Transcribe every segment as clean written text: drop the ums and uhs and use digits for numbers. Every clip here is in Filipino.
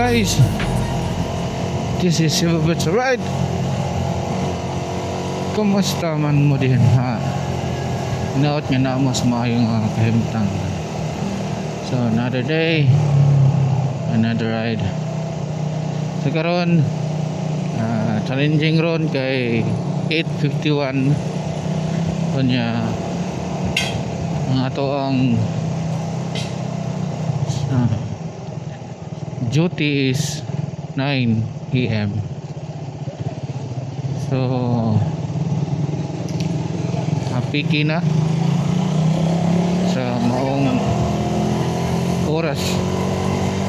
guys, this is Silverbits Ride. Kumusta man mo din ha? Inaot nga na mo sa maayong kahimtang. So another day, another ride. So karon challenging ron kay 8:51 kunya ang ato ang duty is 9 AM. So piki na sa maong oras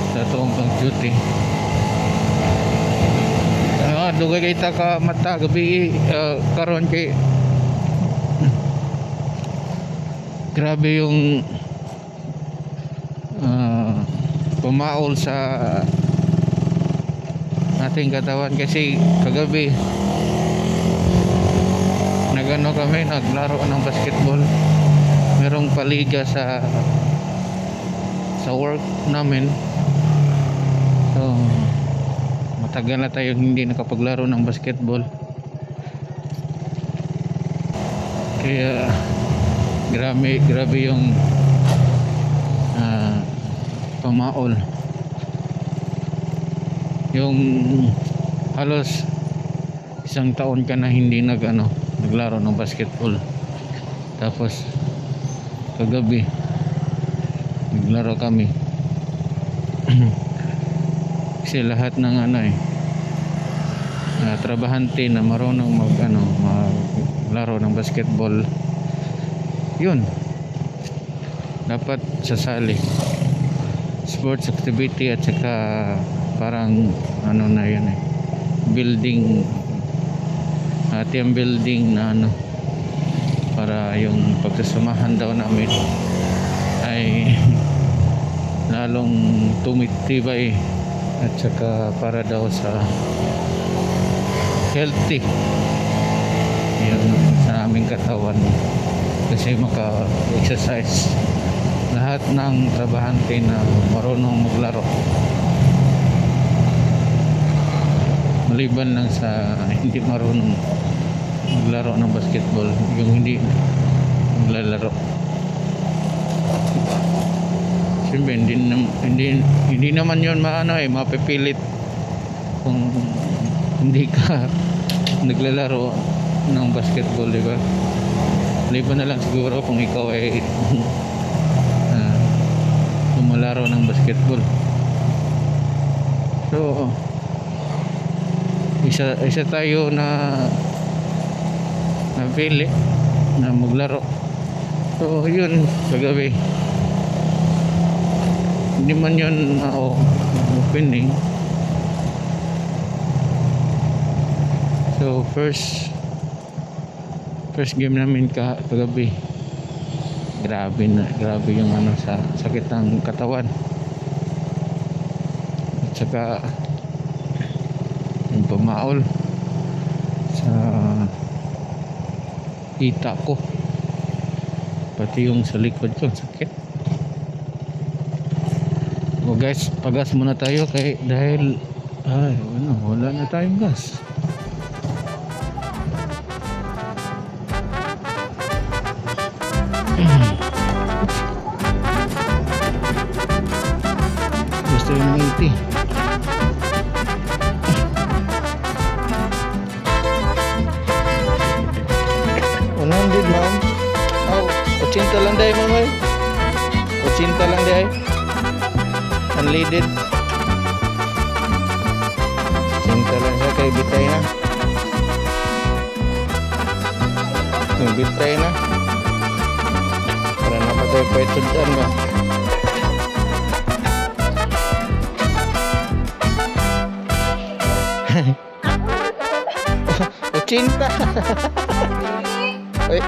sa itong pag-duty. Dugay kita ka mata gabi karon kay grabe yung pumaol sa ating katawan kasi kagabi nagano kami, naglaro ng basketball. Merong paliga sa work namin. So matagal na tayong hindi nakapaglaro ng basketball. Kaya grabe yung pamaol. Yung halos isang taon ka na hindi naglaro ng basketball. Tapos kagabi naglaro kami. Kasi lahat ng trabahante na marunong maglaro ng basketball, yun dapat sasali sports activity at saka parang na yun building team building na para yung pagsasamahan daw namin ay lalong tumitibay at saka para daw sa healthy yun sa aming katawan kasi maka-exercise lahat ng trabahante na marunong maglaro maliban lang sa hindi marunong maglaro ng basketball, yung hindi maglalaro. Siyempre hindi naman yun mapipilit kung hindi ka naglalaro ng basketball, di ba? Maliban na lang siguro kung ikaw ay lumalaro ng basketball. So isa tayo na napili na maglaro. So yun kagabi hindi man yun opening. So first game namin kagabi, grabe yung sa sakit ng katawan at saka yung pamaol sa hita ko, pati yung sa likod ko sakit. So guys, pagas muna tayo dahil wala na tayong gas. Gusto yung 80. 100 ma'am. 80 lang dahil ma'am. 80 lang dahil. Unleaded. 80 lang siya kay bitay na. Bitay na. Para napatay pa ito dyan ba? Cinta. Oi.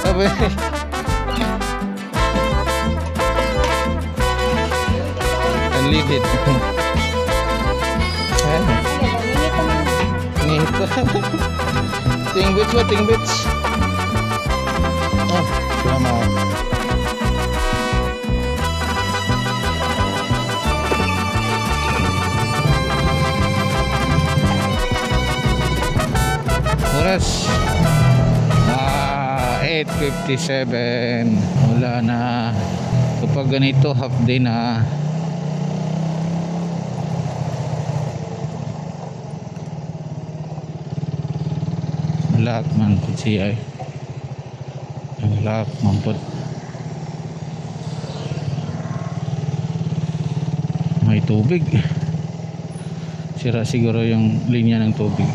Apa? Unleaded. Ngito. Tingbits ba? Tingbits? Oh, salamat. Oras 8:57. Wala na. Kapag ganito half day na. Lock man po siya ay. Ang lock man po. May tubig. Sira siguro yung linya ng tubig.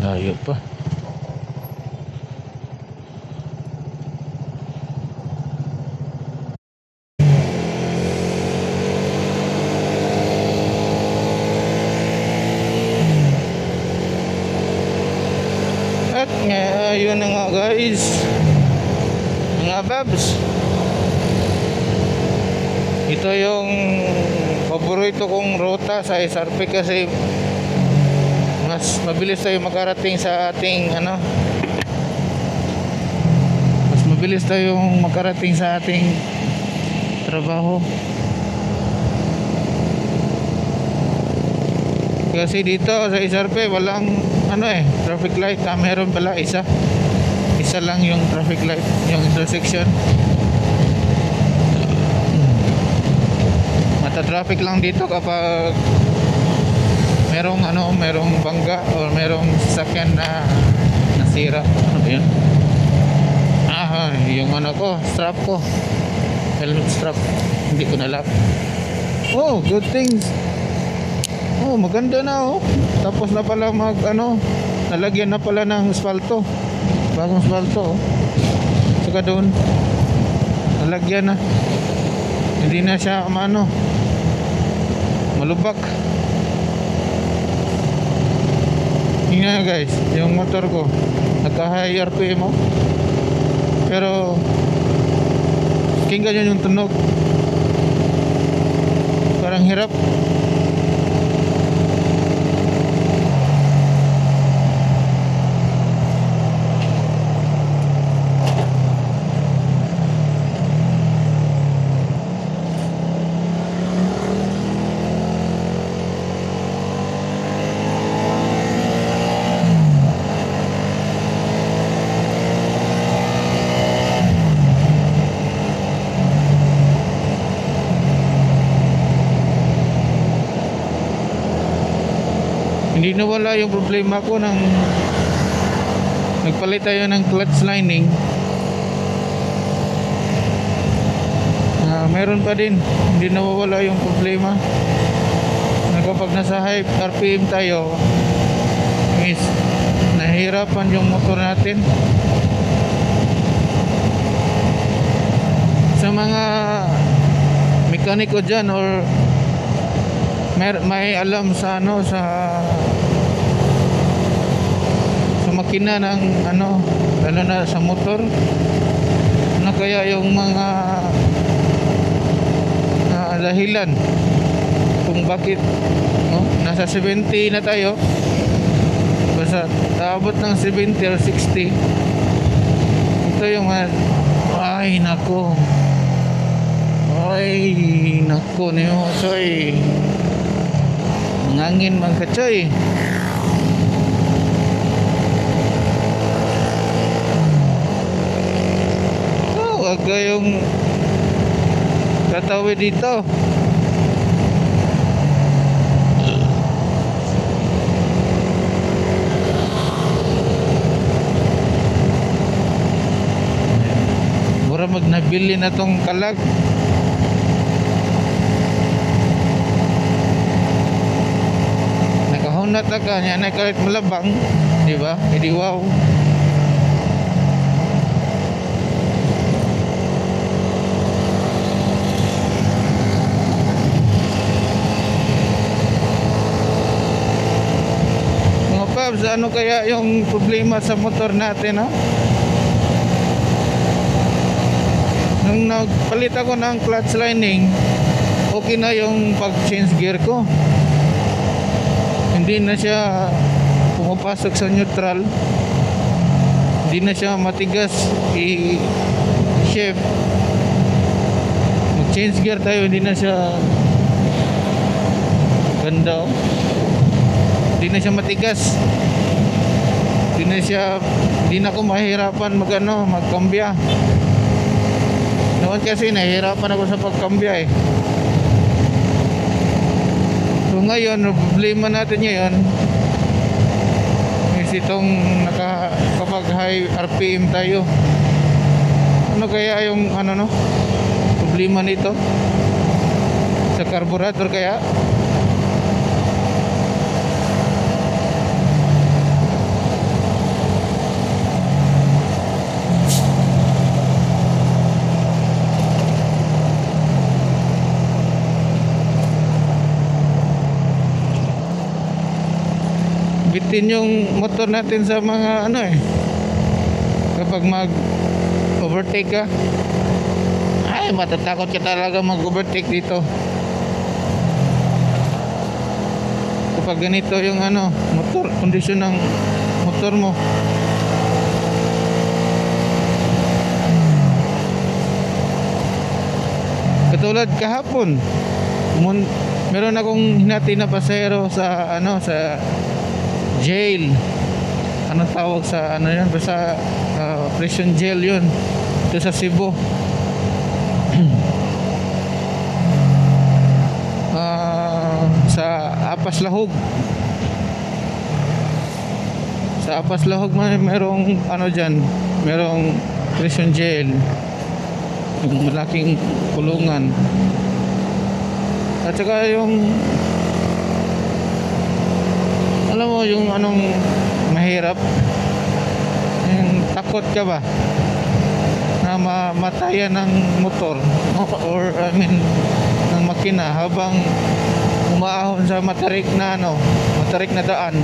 Layo pa. At yun na nga guys, mga babs, ito yung paborito kong ruta sa SRP kasi mas mabilis tayo makarating sa ating mas mabilis tayong makarating sa ating trabaho kasi dito sa SRP walang traffic light. Meron pala isa lang yung traffic light, yung intersection. Mata-traffic lang dito kapag merong bangga o merong sasakyan na nasira. Ano ba yun? Yung strap ko, helmet strap, hindi ko nalap. Oh, good things. Oh, maganda na tapos na pala nalagyan na pala ng asfalto, bagong asfalto saka doon nalagyan na, hindi na siya malubak. Yun nga guys, yung motor ko naka-high RPM pero kinggan yun yung tunog, parang hirap. Hindi nawala yung problema ko nang nagpalit tayo ng clutch lining. Meron pa din, hindi nawawala yung problema na kapag nasa high RPM tayo is nahihirapan yung motor natin. Sa mga mekaniko dyan or may alam sa makina ng lalo na sa motor, kaya yung mga dahilan kung bakit nasa 70 na tayo, basta taabot ng 70 or 60. Ito yung ay nako ni Hosoy, ngangin man kachoy. Wag kayong tatawid dito. Mura magnabili na tong kalag. Nakahunat na ka niya na kahit malabang, di ba? Hindi wow. Kabs, ano kaya yung problema sa motor natin, ha? Nung nagpalit ako ng clutch lining, okay na yung pag-change gear ko. Hindi na siya pumapasok sa neutral. Hindi na siya matigas i-shift. Mag-change gear tayo, hindi na siya ganda. Hindi na siya matigas. Hindi na ako mahirapan magkambya. Noon kasi nahihirapan ako sa pagkambya eh. So ngayon, problema natin ngayon is itong kapag high RPM tayo. Ano kaya yung problema nito? Sa carburetor kaya? Bitin yung motor natin sa mga kapag mag-overtake ka, ay matatakot ka talaga mag-overtake dito kapag ganito yung motor, kondisyon ng motor mo. Katulad kahapon, meron akong hinati na pasahero sa sa jail. Anong tawag sa yan? Basta prison jail yun. Ito sa Cebu. Sa Apas Lahog. Sa Apas Lahog merong dyan. Merong prison jail. Yung malaking kulungan. At saka yung alam mo yung mahirap, yung takot ka ba na mamatayan ng motor or ng makina habang umaahon sa matarik na daan.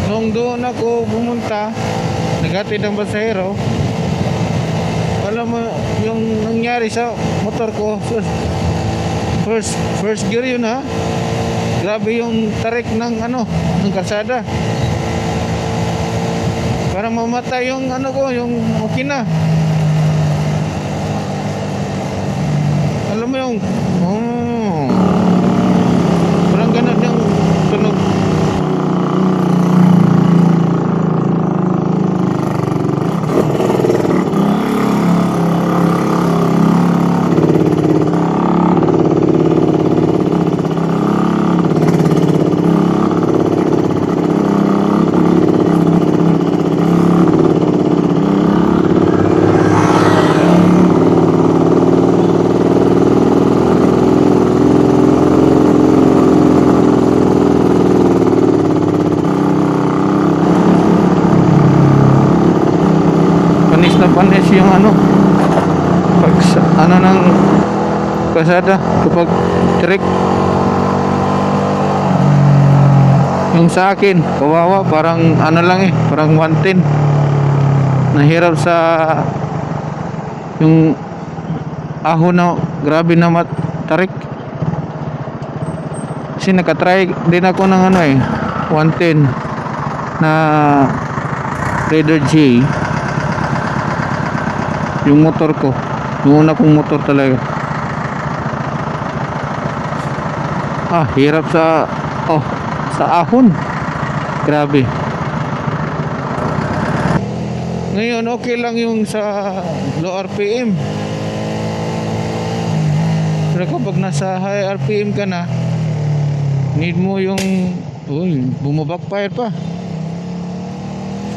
Nung doon ako pumunta, naghatid ng pasahero, alam mo yung nangyari sa motor ko, first gear yun, ha. Grabe yung tarik ng kalsada, para mamatay yung yung makina. Alam mo yung parang ganun yung tunog. Panis yung pag ng kalsada kapag trick. Yung sa akin kawawa, parang parang 110. Nahirap sa yung ahon na grabe na matarik. Kasi nakatry din ako ng 110 na Raider J. Yung motor ko, yung una kong motor talaga. Hirap sa ahon. Grabe. Ngayon okay lang yung sa low RPM. Pero kapag nasa high RPM ka na, need mo yung bumabackfire pa.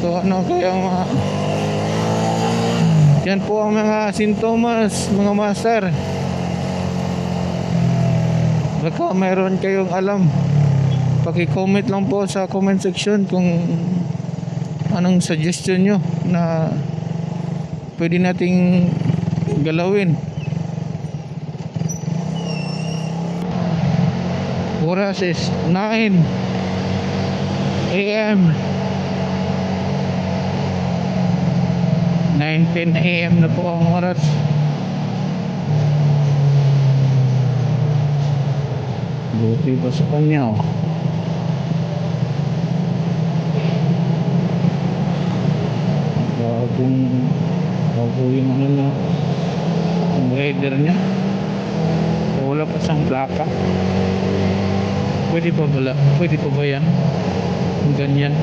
So kaya yan po ang mga sintomas, mga master. Baka mayroon kayong alam, paki-comment lang po sa comment section kung anong suggestion nyo na pwede nating galawin. Oras is 9 AM. 9:10 AM na po ang oras. Buti pa sa kanya, oh. Bago yung ano na, yung rider niya. Wala pa siyang plaka. Pwede pa ba yan? Yung ganyan.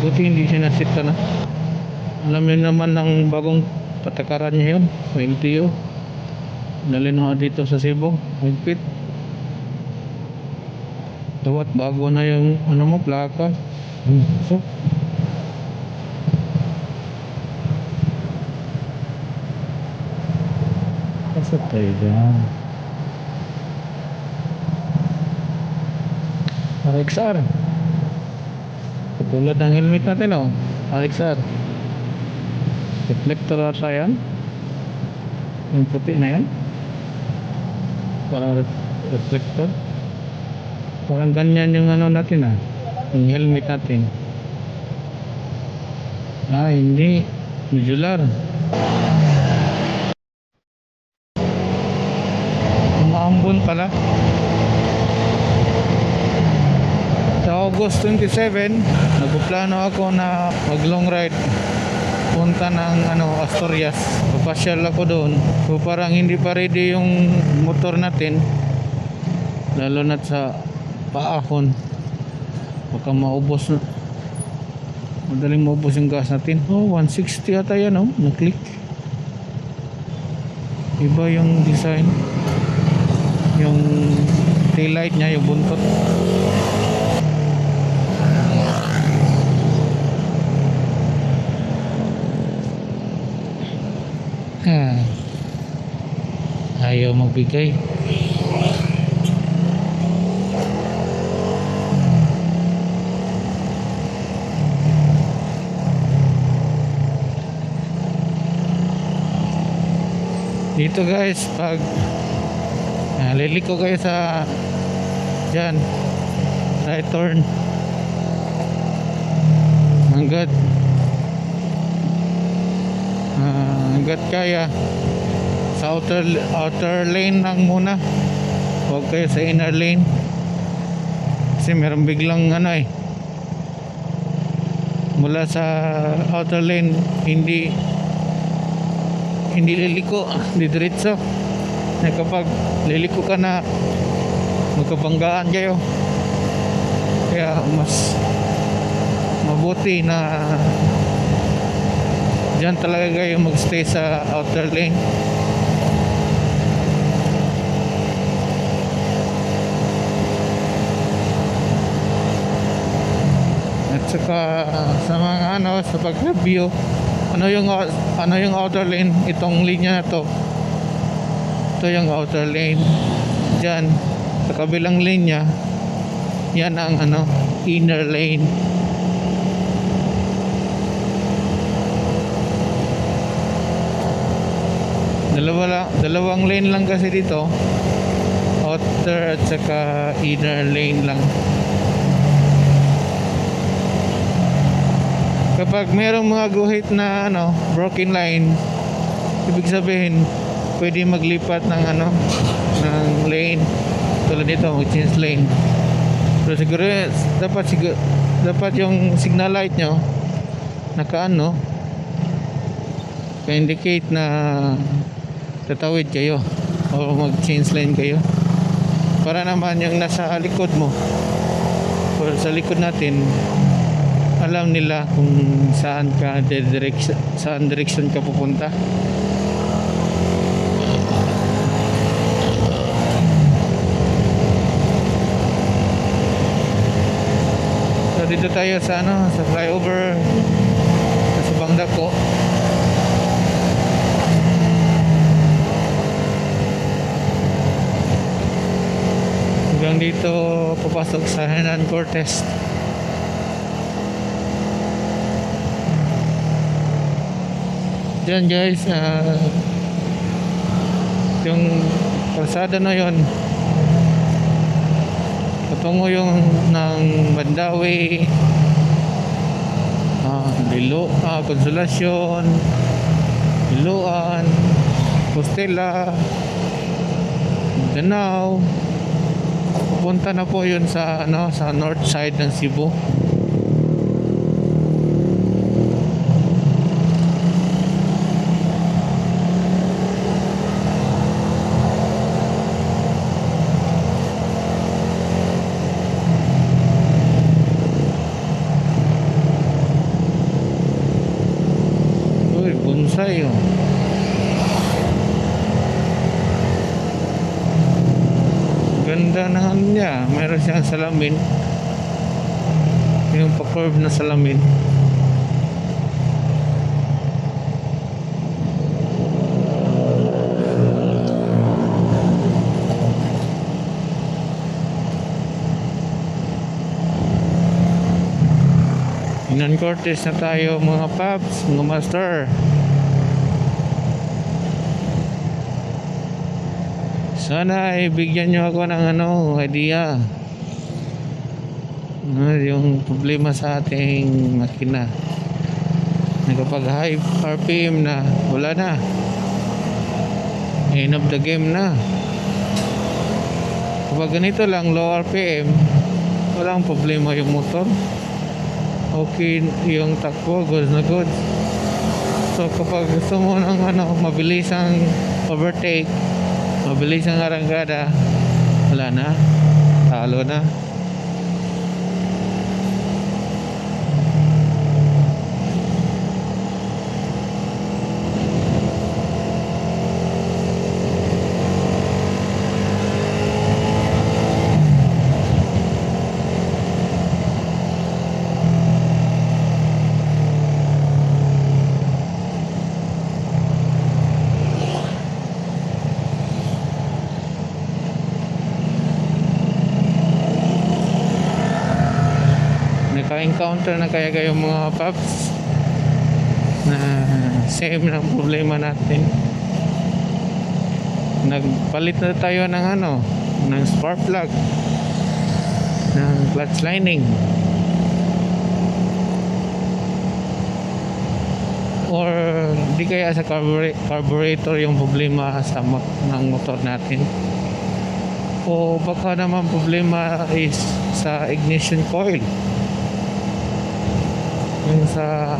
Buti hindi siya nasita na. Alam niyo naman ng bagong patakaran niya yun, LTO. Dalhin ako dito sa Cebu, higpit. Dawat bago na yung ano mo, plaka. So, kasi tayo dyan. RXR. Katulad ng helmet natin, oh. RXR. Reflector ata yan. Yung puti na yan. Parang reflector. Parang ganyan yung ano natin, ah. Yung helmet natin. Hindi. Modular. Umaambon pala. Sa August 27, nagplano ako na mag long ride punta ng Asturias. Papasyal ako doon. So parang hindi pa ready yung motor natin, lalo na sa paahon. Baka maubos na. Madaling maubos yung gas natin. 160 ata yan, na-click. Iba yung design. Yung taillight niya, yung buntot. Ayaw magbigay. Dito guys, pag liliko kayo sa dyan, right turn hanggat kaya sa outer lane lang muna, huwag kayo sa inner lane kasi meron biglang mula sa outer lane hindi liliko, diretso na. Kapag liliko ka na, magkabanggaan kayo, kaya mas mabuti na dyan talaga kayo magstay sa outer lane. At saka sa mga sa pag-review, ano yung outer lane, itong linya na to, ito yung outer lane. Dyan sa kabilang linya, yan ang inner lane. Dalawang lane lang kasi dito, outer at saka inner lane lang. Kapag merong mga guhit na broken line, ibig sabihin pwede maglipat ng ng lane. Tulad dito, mag-change lane. Pero siguro dapat yung signal light nyo ka-indicate na tatawid kayo o mag-change lane kayo, para naman yung nasa likod mo o sa likod natin, alam nila kung saan direction ka pupunta. So dito tayo sa sa flyover sa Bangdako. Hanggang dito papasok sa Hernan Cortez. Diyan guys, yung kalsada na yon patungo yung ng Mandawi, Consolacion, Iloan, Costela, Danao. Pupunta na po yun sa sa north side ng Cebu. Uy, bonsai oh. Ganda na niya. Meron siyang salamin. Yung pa-curve na salamin. Inan Cortez na tayo mga paps, mga master. Sana ay bigyan nyo ako ng idea. Yung problema sa ating makina. Kapag high RPM na, wala na. End of the game na. Kapag ganito lang, low RPM, walang problema yung motor. Okay yung takbo, goods na goods. So kapag gusto mo ng mabilisang overtake, mabilis ang arangkada, wala na, talo na. Naka-encounter na kaya kayong mga paps na same ng problema natin. Nagpalit na tayo ng ng spark plug, ng clutch lining, or di kaya sa carburetor yung problema ng motor natin, o baka naman problema is sa ignition coil, yung sa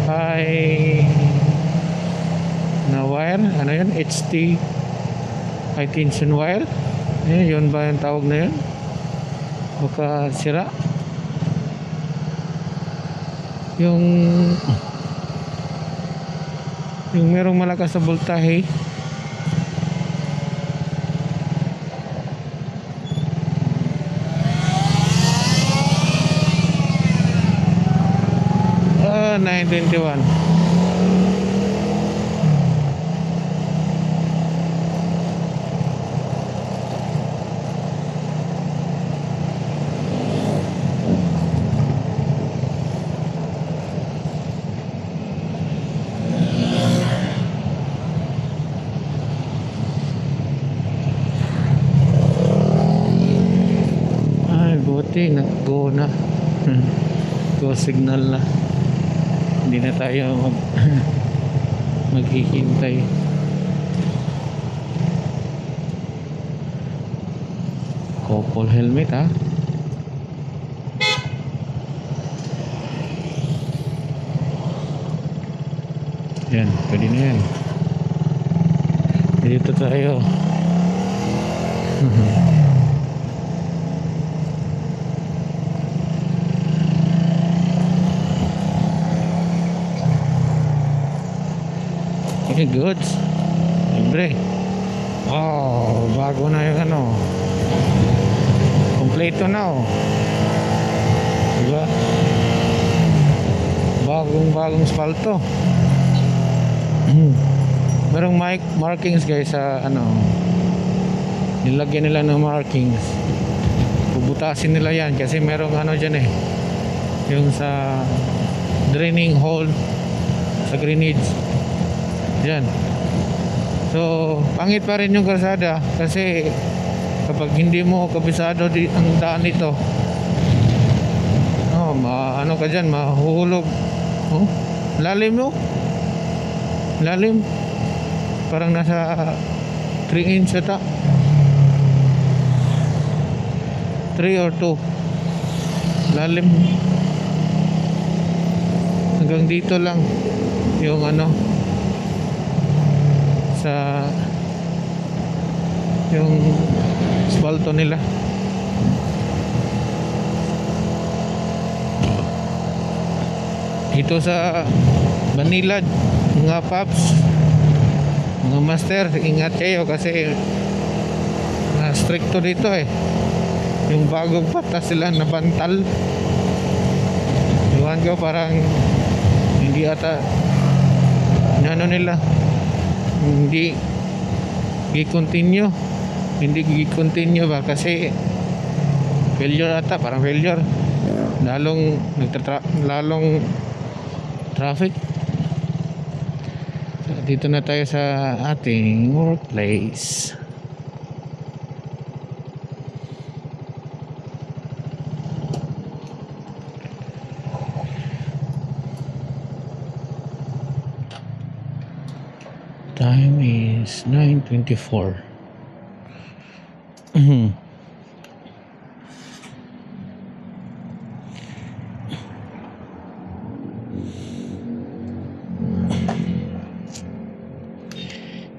high na wire, yun, HT, high tension wire, yun ba yung tawag na yun? Baka sira yung merong malakas na voltahe. Ah, 921. Buti nag-go na. Go signal na. Hindi na tayo maghihintay. Couple helmet ha. Yan, pwede na yan. Dito tayo. Okay, good. Libre. Oh, bago na yung kompleto na diba? Bagong spalto. Merong markings guys sa nilagyan nila ng markings. Bubutasin nila yan kasi merong dyan yung sa draining hole sa Greenwich. Yan. So, pangit pa rin yung kalsada kasi kapag hindi mo kabisado ang daan nito, ano ka dyan, mahuhulog. Oh, lalim mo. Lalim. Parang nasa 3 inch ata. 3 or 2. Lalim. Hanggang dito lang yung sa yung asfalto nila. Ito sa Manila, mga paps, mga master, ingat kayo kasi stricto dito eh. Yung bagong patas sila na bantal, iwan ko parang hindi ata nila hindi i-continue ba kasi failure ata, parang failure, lalong traffic. So, dito na tayo sa ating workplace. Time is 9:24.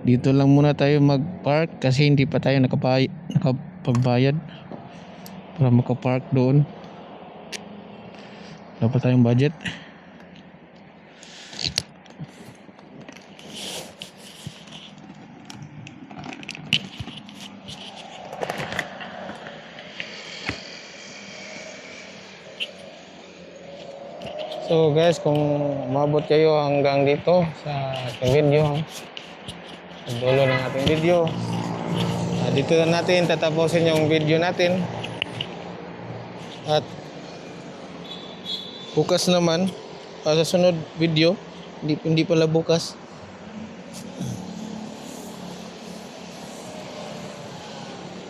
Dito lang muna tayo mag-park kasi hindi pa tayo nakapagbayad para makapark doon. Dapat tayong budget. So guys, kung umabot kayo hanggang dito sa ating video, sa dulo ng ating video, dito na natin tatapusin yung video natin. At bukas naman, sa sunod video, hindi pala bukas.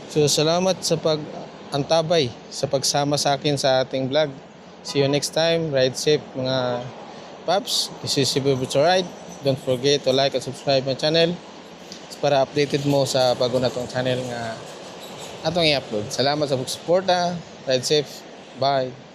So salamat sa pag-antabay, sa pagsama sa akin sa ating vlog. See you next time. Ride safe mga paps. This is si Bubucho Ride. Don't forget to like and subscribe my channel para updated mo sa bago na tong channel nga atong i-upload. Salamat sa pagsuporta. Ride safe. Bye.